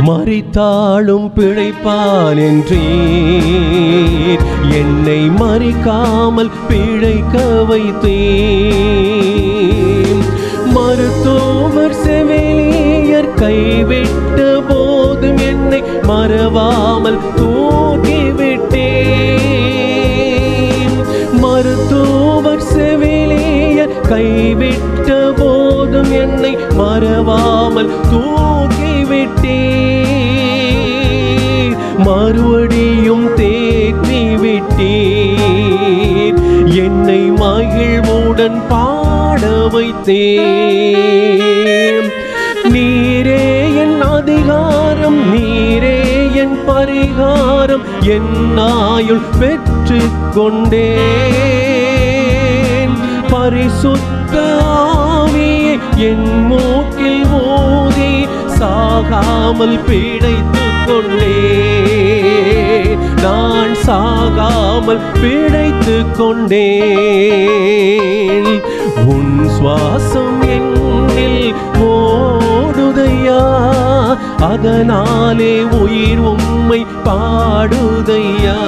மரித்தாலும் பிழைப்பான் என்றீர், என்னை மறிக்காமல் பிழைக்க வைத்தீர். மருத்துவர் செவிலியர் கைவிட்ட போதும் என்னை மறவாமல் தூக்கிவிட்டேன். மருத்துவர் செவிலியர் கைவிட்ட போதும் என்னை மறவாமல் தூக்கிவிட்டீர். மறுபடியும் தேற்றிவிட்டீர், என்னை மகிழ்வுடன் பாட வைத்தேன். நீரே என் அதிகாரம், நீரே என் பரிகாரம், என் ஆயுள் பெற்று கொண்டேன். பரிசுத்த ஆவியை என் மூக்கில் ஊதி சாகாமல் பிழைத்து கொண்டேன். நான் சாகாமல் பிழைத்து கொண்டேன். உன் சுவாசம் என்னில் ஓடுதையா, அதனாலே உயிர் உம்மை பாடுதையா.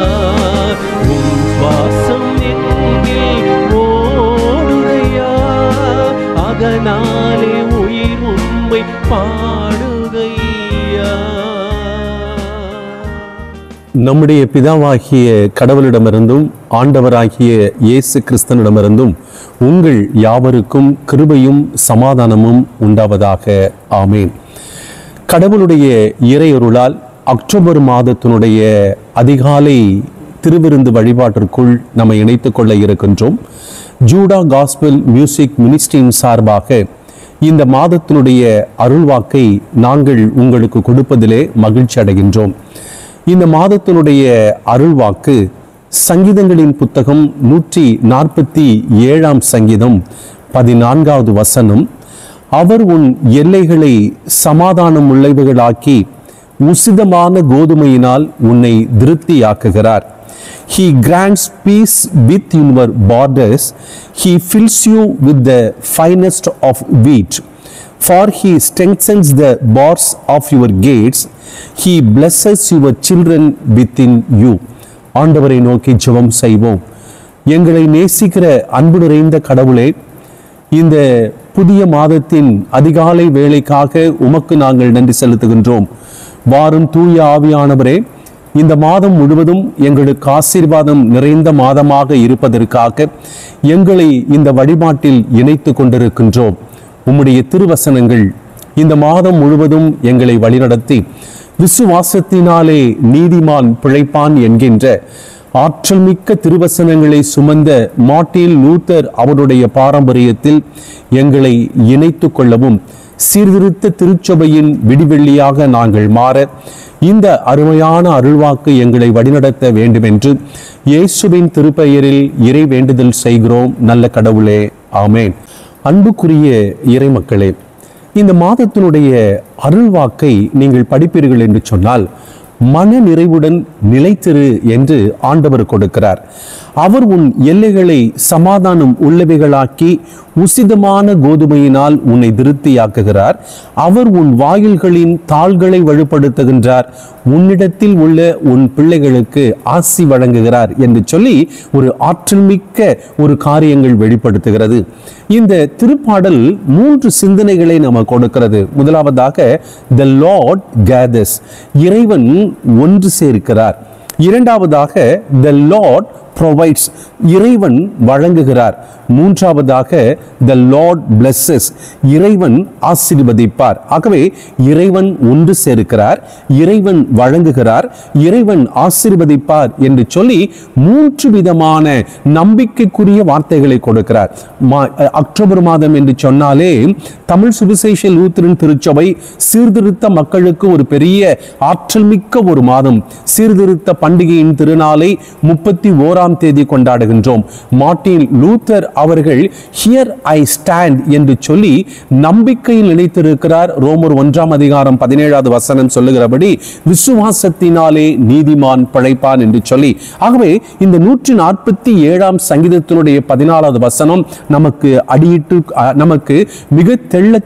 உன் சுவாசம் என்னில் ஓடுதையா, அதனாலே உயிர் உம்மை பாடுதையா. நம்முடைய பிதாவாகிய கடவுளிடமிருந்தும் ஆண்டவராகிய இயேசு கிறிஸ்தனிடமிருந்தும் உங்கள் யாவருக்கும் கிருபையும் சமாதானமும் உண்டாவதாக. ஆமேன். கடவுளுடைய இறையருளால் அக்டோபர் மாதத்தினுடைய அதிகாலை திருவிருந்து வழிபாட்டிற்குள் நம்மை இணைத்துக் கொள்ள இருக்கின்றோம். ஜூடா காஸ்பல் மியூசிக் மினிஸ்ட்ரியின் சார்பாக இந்த மாதத்தினுடைய அருள்வாக்கை நாங்கள் உங்களுக்கு கொடுப்பதிலே மகிழ்ச்சி அடைகின்றோம். இந்த மாதத்தினுடைய அருள்வாக்கு சங்கீதங்களின் புத்தகம் 147 சங்கீதம் 14வது வசனம். அவர் உன் எல்லைகளை சமாதானம் உள்ளவைகளாக்கி உசிதமான கோதுமையினால் உன்னை திருப்தியாக்குகிறார். He grants peace within your borders. He fills you with the finest of wheat. For he strengthens the bars of your gates. He blesses your children within you. ஆண்டவரை நோக்கி ஜெபம் செய்வோம். எங்களை நேசிக்கிற அன்பு நிறைந்த கடவுளே, இந்த புதிய மாதத்தின் அதிகாலை வேளைக்காக உமக்கு நாங்கள் நன்றி செலுத்துகின்றோம். வாரும் தூய ஆவியானவரே, இந்த மாதம் முழுவதும் எங்களுக்கு ஆசீர்வாதம் நிறைந்த மாதமாக இருப்பதற்காக எங்களை இந்த வழிபாட்டில் இணைத்து கொண்டிருக்கின்றோம். உம்முடைய திருவசனங்கள் இந்த மாதம் முழுவதும் எங்களை வழிநடத்தி விசுவாசத்தினாலே நீதிமான் பிழைப்பான் என்கின்ற ஆற்றல் மிக்க திருவசனங்களை சுமந்த மார்ட்டின் லூத்தர் அவருடைய பாரம்பரியத்தில் எங்களை இணைத்து கொள்ளவும், சீர்திருத்த திருச்சபையின் விடிவெள்ளியாக நாங்கள் மாற இந்த அருமையான அருள்வாக்கு எங்களை வழிநடத்த வேண்டும் என்று இயேசுவின் திருப்பெயரில் இறை வேண்டுதல் செய்கிறோம் நல்ல கடவுளே. ஆமேன். அன்புக்குரிய இறைமக்களே, இந்த மாதத்தினுடைய அருள்வாக்கை நீங்கள் படிப்பீர்கள் என்று சொன்னால் மன நிறைவுடன் நிலைத்திரு என்று ஆண்டவர் கொடுக்கிறார். அவர் உன் எல்லைகளை சமாதானம் உள்ளவைகளாக்கி உசிதமான கோதுமையினால் உன்னை திருப்தியாக்குகிறார். அவர் உன் வாயில்களின் தாள்களை வலுப்படுத்துகின்றார். உன்னிடத்தில் உள்ள உன் பிள்ளைகளுக்கு ஆசி வழங்குகிறார் என்று சொல்லி ஒரு ஆற்றல் மிக்க ஒரு காரியங்கள் வெளிப்படுத்துகிறது. இந்த திருப்பாடல் 3 சிந்தனைகளை நமக்கு கொடுக்கிறது. முதலாவதாக, the Lord gathers, இறைவன் ஒன்று சேர்க்கிறார். இரண்டாவதாக, the Lord provides, இறைவன் வழங்குகிறார். மூன்றாவதாக, the Lord blesses, இறைவன் ஆசீர்வதிப்பார். ஆகவே இறைவன் ஒன்று சேர்க்கிறார், இறைவன் வழங்குகிறார், இறைவன் ஆசீர்வதிப்பார் என்று சொல்லி 3 விதமான நம்பிக்கைக்குரிய வார்த்தைகளை கொடுக்கிறார். அக்டோபர் மாதம் என்று சொன்னாலே தமிழ் சுவிசேஷ லூத்தரன் திருச்சபை சீர்திருத்த மக்களுக்கு ஒரு பெரிய ஆற்றல் மிக்க ஒரு மாதம். சீர்திருத்த பண்டிகையின் திருநாளை 31 1 தேதி கொண்டாடுகின்றோம். மார்ட்டின் லூத்தர் அவர்கள் ஹியர் ஐ ஸ்டாண்ட் என்று சொல்லி நம்பிக்கையில் நினைத்திருக்கிறார். ரோமர் 1 அதிகாரம் 17வது வசனம் சொல்லுகிறபடி விசுவாசத்தினாலே நீதிமான் பிழைப்பான் என்று சொல்லி. ஆகவே இந்த 147ஆம் சங்கீதத்தினுடைய 14வது வசனம் நமக்கு அடியிட்டு நமக்கு மிக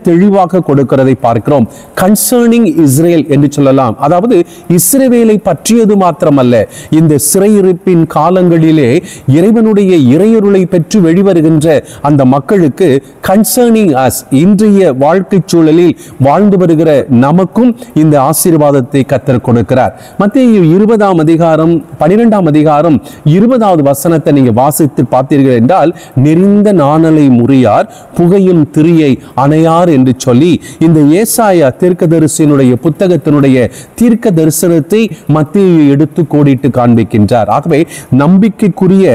தெளிவாக கொடுக்கிறதை பார்க்கிறோம். கன்சர்னிங் இஸ்ரேல் என்று சொல்லலாம். அதாவது இஸ்ரவேலை பற்றியது மாத்திரமல்ல, இந்த சிறையிருப்பின் காலங்களிலே இறைவனுடைய இறையருளை பெற்று வெளிவருகின்ற அந்த மக்களுக்கு கன்சர்னிங் அஸ், இன்றைய வாழ்க்கை சூழலில் வாழ்ந்து வருகிற நமக்கும் இந்த ஆசீர்வாதத்தை கர்த்தர் கொடுக்கிறார். மத்தேயு 20ஆம் அதிகாரம் 12ஆம் அதிகாரம் 20வது வசனத்தை நீங்க வாசித்து பார்த்தீர்கள் என்றால், நெறிந்த நாணலை முறியார் புகையும் திரியை அணையார் என்று சொல்லி இந்த ஏசாயா தீர்க்கதரிசியினுடைய புத்தகத்தினுடைய தீர்க்க தரிசனத்தை மத்தேயு எடுத்து கோடிட்டு காண்பிக்கின்றார். ஆகவே நம்பிக்கைக்குரிய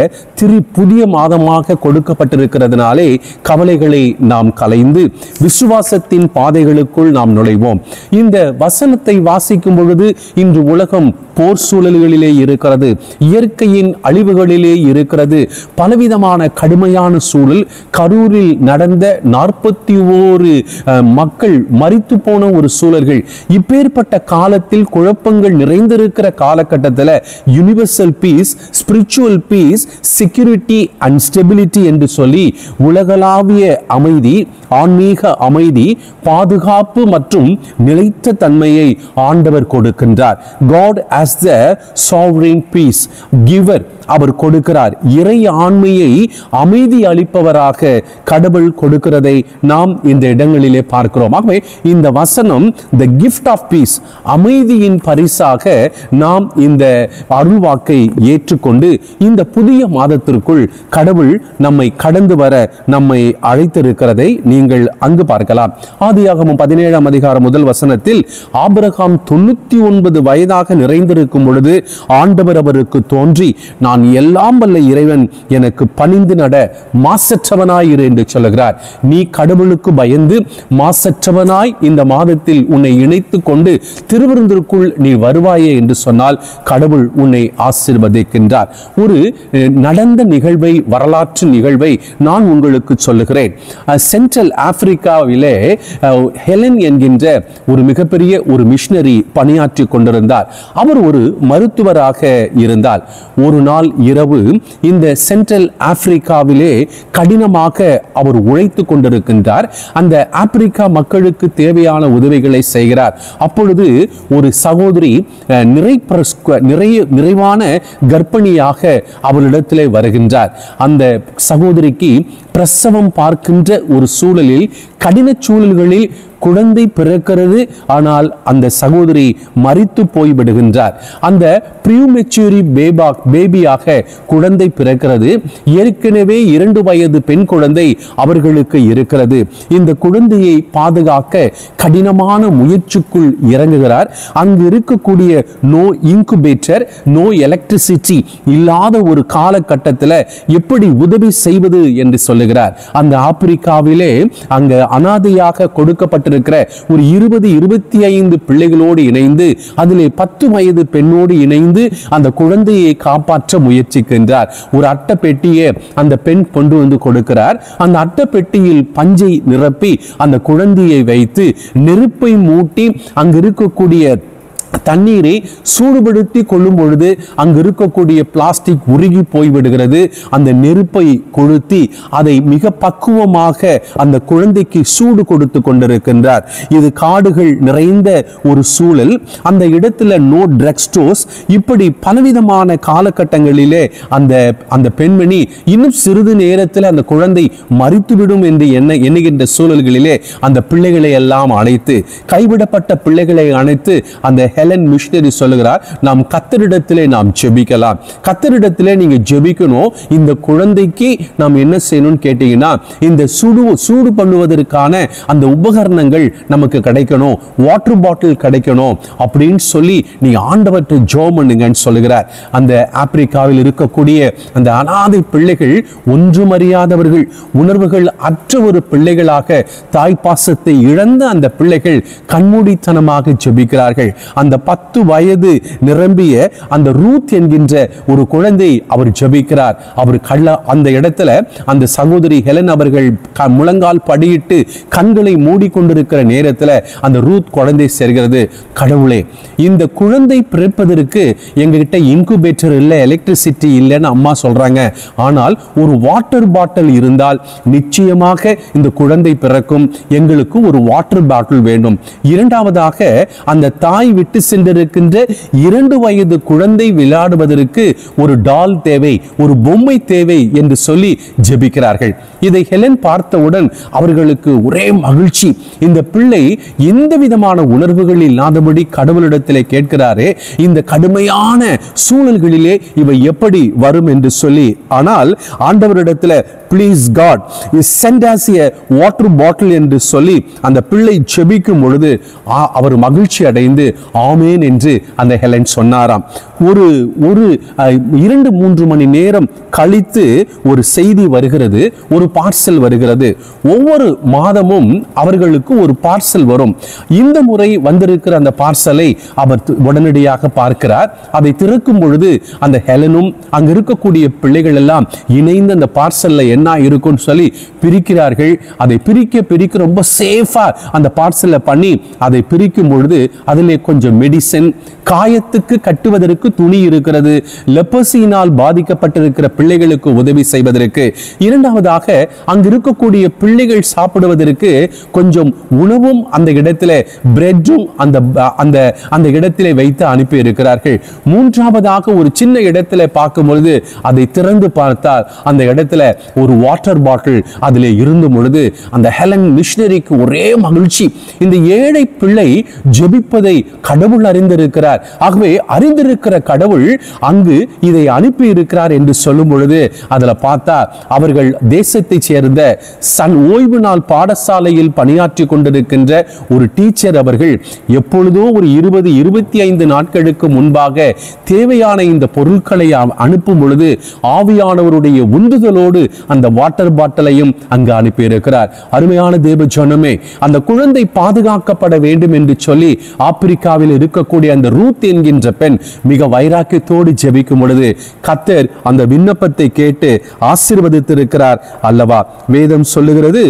புதிய மாதமாக கொடுக்கப்பட்டிருக்கிறதுனாலே கவலைகளை நாம் களைந்து விசுவாசத்தின் பாதைகளுக்குள் நாம் நுழைவோம். இந்த வசனத்தை வாசிக்கும் பொழுது இன்று உலகம் போர் சூழல்களிலே இருக்கிறது, இயற்கையின் அழிவுகளிலே இருக்கிறது, பலவிதமான கடுமையான சூழல். கரூரில் நடந்த 41 மக்கள் மரித்து போன ஒரு சூழல்கள். இப்பேற்பட்ட காலத்தில் குழப்பங்கள் நிறைந்திருக்கிற காலகட்டத்தில் universal peace, spiritual peace, security and stability என்று சொல்லி உலகளாவிய அமைதி, ஆன்மீக அமைதி, பாதுகாப்பு மற்றும் நிலைத்த தன்மையை ஆண்டவர் கொடுக்கின்றார். God as the sovereign peace giver, அவர் கொடுக்கிறார். இறை ஆண்மையை அமைதி அளிப்பவராக கடவுள் கொடுக்கிறதை நாம் இந்த இடங்களிலே பார்க்கிறோம். ஆகவே இந்த வசனம் the gift of peace, அமைதியின் பரிசாக நாம் இந்த அருள்வாக்கை ஏற்றுக்கொண்டு இந்த புதிய மாதத்திற்குள் கடவுள் நம்மை கடந்து வர நம்மை அழைத்திருக்கிறதை நீங்கள் அங்கு பார்க்கலாம். ஆதியாகமம் 17ஆம் அதிகாரம் 1 வசனத்தில் ஆபிரகாம் 99 வயதாக நிறைந்திருக்கும் பொழுது ஆண்டவர் அவருக்கு தோன்றி, நான் எல்லாம் வல்ல இறைவன், எனக்கு பணிந்து நட மாசற்றவனாயிரு என்று சொல்லுகிறார். நீ கடவுளுக்கு பயந்து மாசற்றவனாய் இந்த மாதத்தில் உன்னை இணைத்துக் கொண்டு திருவிருந்திற்குள் நீ வருவாயே என்று சொன்னால் கடவுள் உன்னை ஆசீர்வதிக்கின்றார். ஒரு நடந்த நிகழ்வை, வரலாற்று நிகழ்வை நான் உங்களுக்கு சொல்லுகிறேன். சென்ட்ரல் ஆப்பிரிக்காவிலே ஹெலன் என்கின்ற ஒரு மிகப்பெரிய ஒரு மிஷனரி பணியாற்றி கொண்டிருந்தார். அவர் ஒரு மருத்துவராக இருந்தார். ஒரு நாள் இரவு இந்த சென்ட்ரல் ஆப்பிரிக்காவிலே கடினமாக அவர் உழைத்து கொண்டிருக்கின்றார். அந்த ஆப்பிரிக்கா மக்களுக்கு தேவையான உதவிகளை செய்கிறார். அப்பொழுது ஒரு சகோதரி நிறைவான கர்ப்பிணியாக அவளிடத்திலே வருகின்றார். அந்த சகோதரிக்கு பிரசவம் பார்க்கின்ற ஒரு சூழலில், கடின சூழல்களில் குழந்தை பிறக்கிறது. ஆனால் அந்த சகோதரி மரித்து போய்விடுகின்றார். அந்த ப்ரீமெச்சூரி பேபியாக குழந்தை பிறக்கிறது. ஏற்கனவே 2 வயது பெண் குழந்தை அவர்களுக்கு இருக்கிறது. இந்த குழந்தையை பாதுகாக்க கடினமான முயற்சிக்குள் இறங்குகிறார். அங்கு இருக்கக்கூடிய நோ இன்குபேட்டர், நோ எலக்ட்ரிசிட்டி இல்லாத ஒரு காலகட்டத்தில் எப்படி உதவி செய்வது என்று சொல்லுகிறார். அந்த ஆப்பிரிக்காவிலே அங்கு அனாதையாக கொடுக்கப்பட்டிருக்கிற ஒரு 20-25 பிள்ளைகளோடு இணைந்து அதிலே 10 வயது பெண்ணோடு இணைந்து அந்த குழந்தையை காப்பாற்ற முயற்சிக்கின்றார். ஒரு அட்டை பெட்டியை அந்த பெண் கொண்டு வந்து கொடுக்கிறார். அந்த அட்டை பெட்டியில் பஞ்சை நிரப்பி அந்த குழந்தையை வைத்து நெருப்பை மூட்டி அங்கு இருக்கக்கூடிய தண்ணீரை சூடுபடுத்தி கொள்ளும் பொழுது அங்கு இருக்கக்கூடிய பிளாஸ்டிக் உருகி போய்விடுகிறது. அந்த நெருப்பை கொளுத்தி அதை மிக பக்குவமாக அந்த குழந்தைக்கு சூடு கொடுத்து கொண்டிருக்கின்றார். இது காடுகள் நிறைந்த ஒரு சூழல். அந்த இடத்துல நோ ட்ரக் ஸ்டோர்ஸ். இப்படி பலவிதமான காலகட்டங்களிலே அந்த பெண்மணி இன்னும் சிறிது நேரத்தில் அந்த குழந்தை மரித்துவிடும் என்று எண்ணுகின்ற சூழல்களிலே அந்த பிள்ளைகளை எல்லாம் அழைத்து, கைவிடப்பட்ட பிள்ளைகளை அழைத்து அந்த ஹெலன் மிஷனரி சொல்லுகிறார், நாம் கர்த்தரிடத்திலே நாம் ஜெபிக்கலாம். கர்த்தரிடத்திலே நீங்க ஜெபிக்கணும். இந்த குழந்தைக்கு நாம் என்ன செய்யணும்னு கேட்டீங்கன்னா, இந்த சூடு பண்ணுவதற்கான அந்த உபகரணங்கள் நமக்கு கிடைக்கணும், வாட்டர் பாட்டில் கிடைக்கணும் அப்படின்னு சொல்லி நீங்க ஆண்டவர்கிட்ட ஜெபம் பண்ணுங்கன்னு சொல்லுகிறார். அந்த ஆப்பிரிக்காவில் இருக்கக்கூடிய அந்த அனாதை பிள்ளைகள், ஒன்றுமறியாதவர்கள், உணர்வுகள் அற்ற ஒரு பிள்ளைகளாக, தாய் பாசத்தை இழந்த அந்த பிள்ளைகள் கண்மூடித்தனமாக ஜெபிக்கிறார்கள். அந்த அந்த 10 வயது நிரம்பிய அந்த ரூத் என்கின்ற ஒரு குழந்தை அவர் ஜெபிக்கிறார். அவர் அந்த இடத்துல அந்த சகோதரி ஹெலன் அவர்கள் முழங்கால் படியிட்டு கண்களை மூடிக்கொண்டிருக்கிற நேரத்தில் அந்த ரூத் குழந்தை சேர்கிறது. கடவுளே, இந்த குழந்தை பிறப்பதற்கு எங்ககிட்ட இன்குபேட்டர் இல்லை, எலக்ட்ரிசிட்டி இல்லைன்னு அம்மா சொல்றாங்க. ஆனால் ஒரு வாட்டர் பாட்டில் இருந்தால் நிச்சயமாக இந்த குழந்தை பிறக்கும். எங்களுக்கு ஒரு வாட்டர் பாட்டில் வேண்டும். இரண்டாவதாக அந்த தாய் விட்டு சென்றிருக்கின்ற 2 வயது குழந்தை விளையாடுவதற்கு ஒரு டால் தேவை, ஒரு பொம்மை தேவை என்று சொல்லி ஜெபிக்கிறார்கள். இதை ஹெலன் பார்த்தவுடன் அவர்களுக்கு ஒரே மகிழ்ச்சி. இந்த பிள்ளை எந்த விதமான உணர்வுகள் இல்லாதபடி கடவுளிடத்திலே கேட்கிறாரே, இந்த கடுமையான சூழல்களிலே இவை எப்படி வரும் என்று சொல்லி. ஆனால் ஆண்டவரிடத்தில் please God send us a water bottle என்று சொல்லி அந்த பிள்ளை ஜெபிக்கும் பொழுது அவர் மகிழ்ச்சி அடைந்து ஆமேன் என்று அந்த ஹெலன் சொன்னாராம். ஒரு 2-3 மணி நேரம் கழித்து ஒரு செய்தி வருகிறது, ஒரு பார்சல் வருகிறது. ஒவ்வொரு மாதமும் அவர்களுக்கு ஒரு பார்சல் வரும். இந்த முறை வந்திருக்கிற அந்த பார்சலை அவர் உடனடியாக பார்க்கிறார். அதை திறக்கும் பொழுது அந்த ஹெலனும் அங்க இருக்கக்கூடிய பிள்ளைகள் எல்லாம் இணைந்து அந்த பார்சல்ல என்ன இருக்கும் சொல்லி பிரிக்கிறார்கள். அதை பிரிக்க ரொம்ப சேஃபா அந்த பார்சல்ல பண்ணி அதை பிரிக்கும் பொழுது அதிலே கொஞ்சம் மெடிசன், காயத்துக்கு கட்டுவதற்கு துணி இருக்கிறது, லெப்பசியினால் பாதிக்கப்பட்டிருக்கிற பிள்ளைகளுக்கு உதவி செய்வதற்கு. இரண்டாவதாக அங்கு இருக்கக்கூடிய பிள்ளைகள் சாப்பிடுவதற்கு கொஞ்சம் உணவும் அந்த இடத்திலே பிரெட்டும் அந்த இடத்திலே வைத்து அனுப்பி இருக்கிறார்கள். மூன்றாவதாக ஒரு சின்ன இடத்திலே பார்க்கும் பொழுது அதை திறந்து பார்த்தால் அந்த இடத்துல ஒரு வாட்டர் பாட்டில் அதிலே இருந்த பொழுது அந்த ஹெலன் மிஷனரிக்கு ஒரே மகிழ்ச்சி. இந்த ஏழை பிள்ளை ஜெபிப்பதை கடவுள் அறிந்திருக்கிறார். ஆகவே அறிந்திருக்கிற கடவுள் அங்கு இதை அனுப்பி இருக்கிறார் என்று சொல்லும் பொழுது அதுல பார்த்தா அவர்கள் தேசத்தை சேர்ந்த ஓய்வு நாள் பாடசாலையில் பணியாற்றி கொண்டிருக்கின்ற ஒரு டீச்சர் அவர்கள் எப்பொழுதோ ஒரு 20-25 நாட்களுக்கு முன்பாக தேவையான இந்த பொருட்களை அனுப்பும் பொழுது ஆவியானவருடைய உந்துதலோடு அந்த வாட்டர் பாட்டிலையும் அங்கு அனுப்பி இருக்கிறார். அருமையான தேவ ஜனமே, அந்த குழந்தை பாதுகாக்கப்பட வேண்டும் என்று சொல்லி ஆப்பிரிக்காவில் இருக்கக்கூடிய அந்த ரூத் என்கின்ற பெண் மிக வைராக்கியத்தோடு ஜெபிக்கும் பொழுது கர்த்தர் அந்த விண்ணப்பத்தை கேட்டு ஆசீர்வதித்திருக்கிறார் அல்லவா. வேதம் சொல்லுகிறது,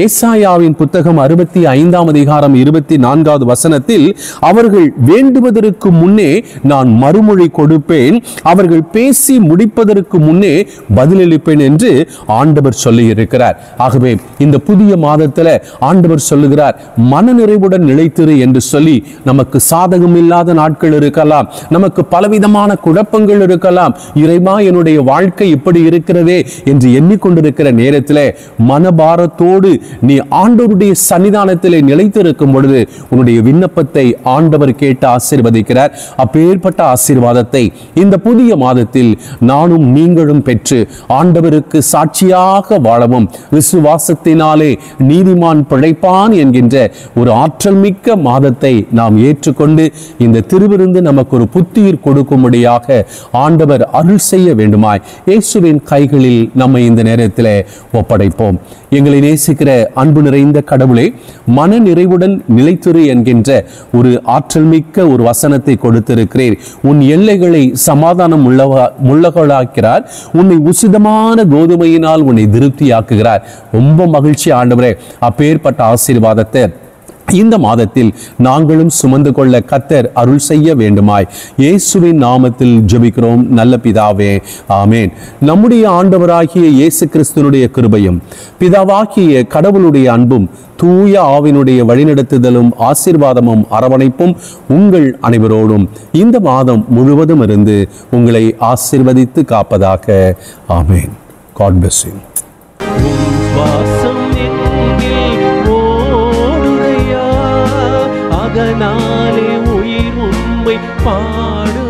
ஏசாயாவின் புத்தகம் 65ஆம் அதிகாரம் 24வது வசனத்தில், அவர்கள் வேண்டுவதற்கு முன்னே நான் மறுமொழி கொடுப்பேன், அவர்கள் பேசி முடிப்பதற்கு முன்னே பதிலளிப்பேன் என்று ஆண்டவர் சொல்லி இருக்கிறார். ஆகவே இந்த புதிய மாதத்தில் ஆண்டவர் சொல்லுகிறார், மனநிறைவுடன் நிலைத்திரு என்று சொல்லி. நமக்கு சாதகம் இல்லாத நாட்கள் இருக்கலாம், நமக்கு பலவிதமான குழப்பங்கள் இருக்கலாம். இறைவா, என்னுடைய வாழ்க்கை இப்படி இருக்கிறதே என்று எண்ணிக்கொண்டிருக்கிற நேரத்தில் மனபாரத்தோடு நீ ஆண்டவருடைய சன்னிதானத்திலே நிலைத்திருக்கும் பொழுது உன்னுடைய விண்ணப்பத்தை ஆண்டவர் கேட்டு ஆசீர்வதிக்கிறார். அப்பேற்பட்ட ஆசீர்வாதத்தை இந்த புதிய மாதத்தில் நானும் நீங்களும் பெற்று ஆண்டவருக்கு சாட்சியாக வாழவும், விசுவாசத்தினாலே நீதிமான் பிழைப்பான் என்கின்ற ஒரு ஆற்றல் மிக்க மாதத்தை நாம் ஏற்றுக்கொண்டு இந்த திருவிருந்து நமக்கு ஒரு புத்துயிர் கொடுக்கும்படியாக ஆண்டவர் அருள் செய்ய வேண்டுமாய் இயேசுவின் கைகளில் நம்மை இந்த நேரத்தில் ஒப்படைப்போம். எங்களை நேசிக்கிற அன்பு நிறைந்த கடவுளே, மன நிறைவுடன் நிலைத்திரு என்கின்ற ஒரு ஆற்றல் மிக்க ஒரு வசனத்தை கொடுத்திருக்கிறீர். உன் எல்லைகளை சமாதானம் உள்ளவர்களாக்கிறார், உன்னை உசிதமான கோதுமையினால் உன்னை திருப்தியாக்குகிறார். ரொம்ப மகிழ்ச்சி ஆண்டவரே. அப்பேற்பட்ட ஆசீர்வாதத்தை இந்த மாதத்தில் நாங்களும் சுமந்து கொள்ள கர்த்தர் அருள் செய்ய வேண்டுமாய் இயேசுவின் நாமத்தில் ஜெபிக்கிறோம் நல்ல பிதாவே, ஆமேன். நம்முடைய ஆண்டவராகிய இயேசு கிறிஸ்துவினுடைய கிருபையும் பிதாவாகிய கடவுளுடைய அன்பும் தூய ஆவினுடைய வழிநடத்துதலும் ஆசீர்வாதமும் அரவணைப்பும் உங்கள் அனைவரோடும் இந்த மாதம் முழுவதும் இருந்து உங்களை ஆசீர்வதித்து காப்பதாக. ஆமேன். God bless you. அதனாலே உயிர் உம்மை பாடு